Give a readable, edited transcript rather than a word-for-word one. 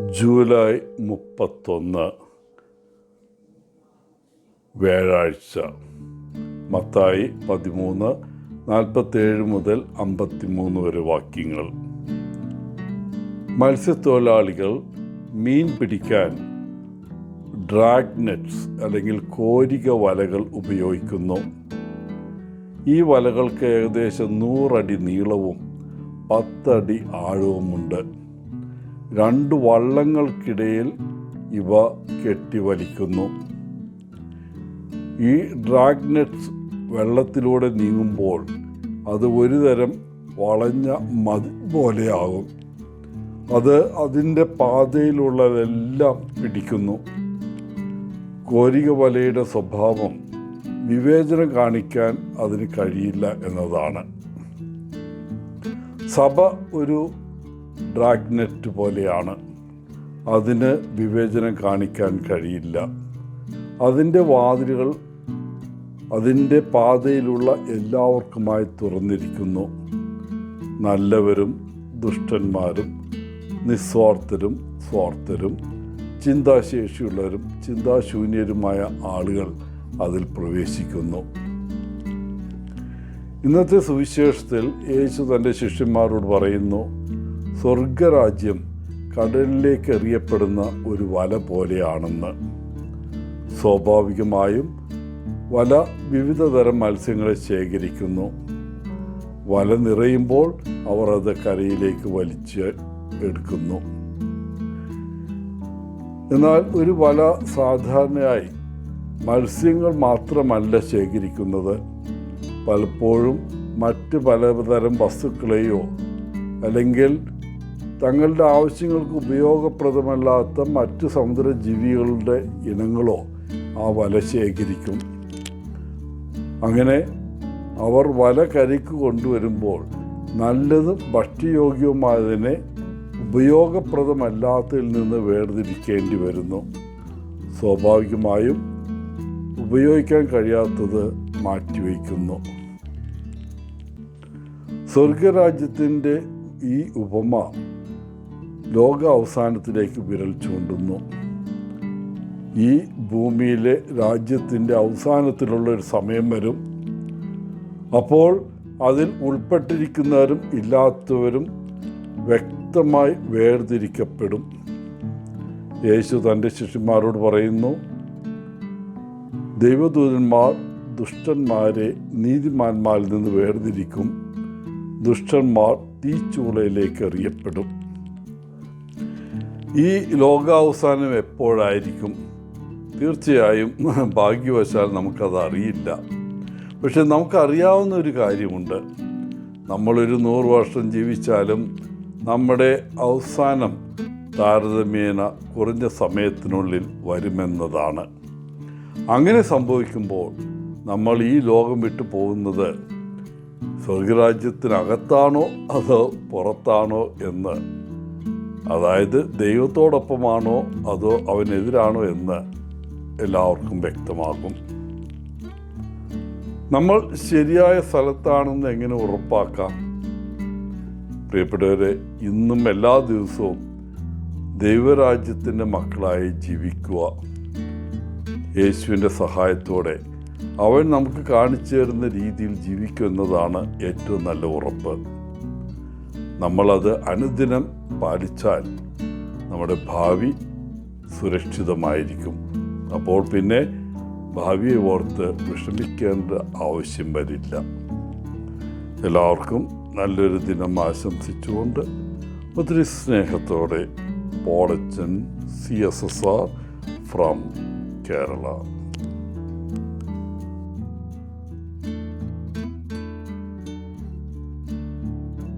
July 31 വ്യാഴാഴ്ച. മത്തായി 13:47 മുതൽ 53 വരെ വാക്യങ്ങൾ. മത്സ്യത്തൊഴിലാളികൾ മീൻ പിടിക്കാൻ ഡ്രാഗ് നെറ്റ്സ് അല്ലെങ്കിൽ കോരിക വലകൾ ഉപയോഗിക്കുന്നു. ഈ വലകൾക്ക് ഏകദേശം 100 അടി നീളവും 10 അടി ആഴവുമുണ്ട്. 2 വള്ളങ്ങൾക്കിടയിൽ ഇവ കെട്ടിവലിക്കുന്നു. ഈ ഡ്രാഗ് നെറ്റ്സ് വെള്ളത്തിലൂടെ നീങ്ങുമ്പോൾ അത് ഒരുതരം വളഞ്ഞ മതി പോലെയാകും. അത് അതിൻ്റെ പാതയിലുള്ളതെല്ലാം പിടിക്കുന്നു. കോരിക വലയുടെ സ്വഭാവം വിവേചനം കാണിക്കാൻ അതിന് കഴിയില്ല എന്നതാണ്. സഭ ഒരു ഡ്രാഗ് നെറ്റ് പോലെയാണ്. അതിന് വിവേചനം കാണിക്കാൻ കഴിയില്ല. അതിൻ്റെ വാതിലുകൾ അതിൻ്റെ പാതയിലുള്ള എല്ലാവർക്കുമായി തുറന്നിരിക്കുന്നു. നല്ലവരും ദുഷ്ടന്മാരും, നിസ്വാർത്ഥരും സ്വാർത്ഥരും, ചിന്താശേഷിയുള്ളവരും ചിന്താശൂന്യരുമായ ആളുകൾ അതിൽ പ്രവേശിക്കുന്നു. ഇന്നത്തെ സുവിശേഷത്തിൽ യേശു തൻ്റെ ശിഷ്യന്മാരോട് പറയുന്നു, സ്വർഗരാജ്യം കടലിലേക്ക് എറിയപ്പെടുന്ന ഒരു വല പോലെയാണെന്ന്. സ്വാഭാവികമായും വല വിവിധ തരം മത്സ്യങ്ങളെ ശേഖരിക്കുന്നു. വല നിറയുമ്പോൾ അവർ അത് കരയിലേക്ക് വലിച്ച് എടുക്കുന്നു. എന്നാൽ ഒരു വല സാധാരണയായി മത്സ്യങ്ങൾ മാത്രമല്ല ശേഖരിക്കുന്നത്. പലപ്പോഴും മറ്റ് പലതരം വസ്തുക്കളെയോ അല്ലെങ്കിൽ തങ്ങളുടെ ആവശ്യങ്ങൾക്ക് ഉപയോഗപ്രദമല്ലാത്ത മറ്റ് സമുദ്രജീവികളുടെ ഇനങ്ങളോ ആ വല ശേഖരിക്കും. അങ്ങനെ അവർ വല കരയ്ക്ക് കൊണ്ടുവരുമ്പോൾ നല്ലതും ഭക്ഷ്യയോഗ്യവുമായതിനെ ഉപയോഗപ്രദമല്ലാത്തതിൽ നിന്ന് വേർതിരിക്കേണ്ടി വരുന്നു. സ്വാഭാവികമായും ഉപയോഗിക്കാൻ കഴിയാത്തത് മാറ്റിവെക്കുന്നു. സ്വർഗരാജ്യത്തിൻ്റെ ഈ ഉപമ ലോക അവസാനത്തിലേക്ക് വിരൽ ചൂണ്ടുന്നു. ഈ ഭൂമിയിലെ രാജ്യത്തിൻ്റെ അവസാനത്തിലുള്ള ഒരു സമയം വരും. അപ്പോൾ അതിൽ ഉൾപ്പെട്ടിരിക്കുന്നവരും ഇല്ലാത്തവരും വ്യക്തമായി വേർതിരിക്കപ്പെടും. യേശു തൻ്റെ ശിഷ്യന്മാരോട് പറയുന്നു, ദൈവദൂതന്മാർ ദുഷ്ടന്മാരെ നീതിമാന്മാരിൽ നിന്ന് വേർതിരിക്കും. ദുഷ്ടന്മാർ തീച്ചൂളയിലേക്ക് എറിയപ്പെടും. ഈ ലോകാവസാനം എപ്പോഴായിരിക്കും? തീർച്ചയായും ഭാഗ്യവശാൽ നമുക്കത് അറിയില്ല. പക്ഷെ നമുക്കറിയാവുന്ന ഒരു കാര്യമുണ്ട്. നമ്മളൊരു 100 വർഷം ജീവിച്ചാലും നമ്മുടെ അവസാനം താരതമ്യേന കുറഞ്ഞ സമയത്തിനുള്ളിൽ വരുമെന്നതാണ്. അങ്ങനെ സംഭവിക്കുമ്പോൾ നമ്മൾ ഈ ലോകം വിട്ടു പോകുന്നത് സ്വർഗരാജ്യത്തിനകത്താണോ അതോ പുറത്താണോ എന്ന്, അതായത് ദൈവത്തോടൊപ്പമാണോ അതോ അവനെതിരാണോ എന്ന് എല്ലാവർക്കും വ്യക്തമാകും. നമ്മൾ ശരിയായ സ്ഥലത്താണെന്ന് എങ്ങനെ ഉറപ്പാക്കാം? പ്രിയപ്പെട്ടവരെ, ഇന്നും എല്ലാ ദിവസവും ദൈവരാജ്യത്തിൻ്റെ മക്കളായി ജീവിക്കുക. യേശുവിൻ്റെ സഹായത്തോടെ അവൻ നമുക്ക് കാണിച്ചു തരുന്ന രീതിയിൽ ജീവിക്കുക എന്നതാണ് ഏറ്റവും നല്ല ഉറപ്പ്. നമ്മളത് അനുദിനം പാലിച്ചാൽ നമ്മുടെ ഭാവി സുരക്ഷിതമായിരിക്കും. അപ്പോൾ പിന്നെ ഭാവിയെ ഓർത്ത് വിഷമിക്കേണ്ട ആവശ്യം വരില്ല. എല്ലാവർക്കും നല്ലൊരു ദിനം ആശംസിച്ചുകൊണ്ട് ഒത്തിരി സ്നേഹത്തോടെ പോളച്ചൻ CSSR ഫ്രം കേരള.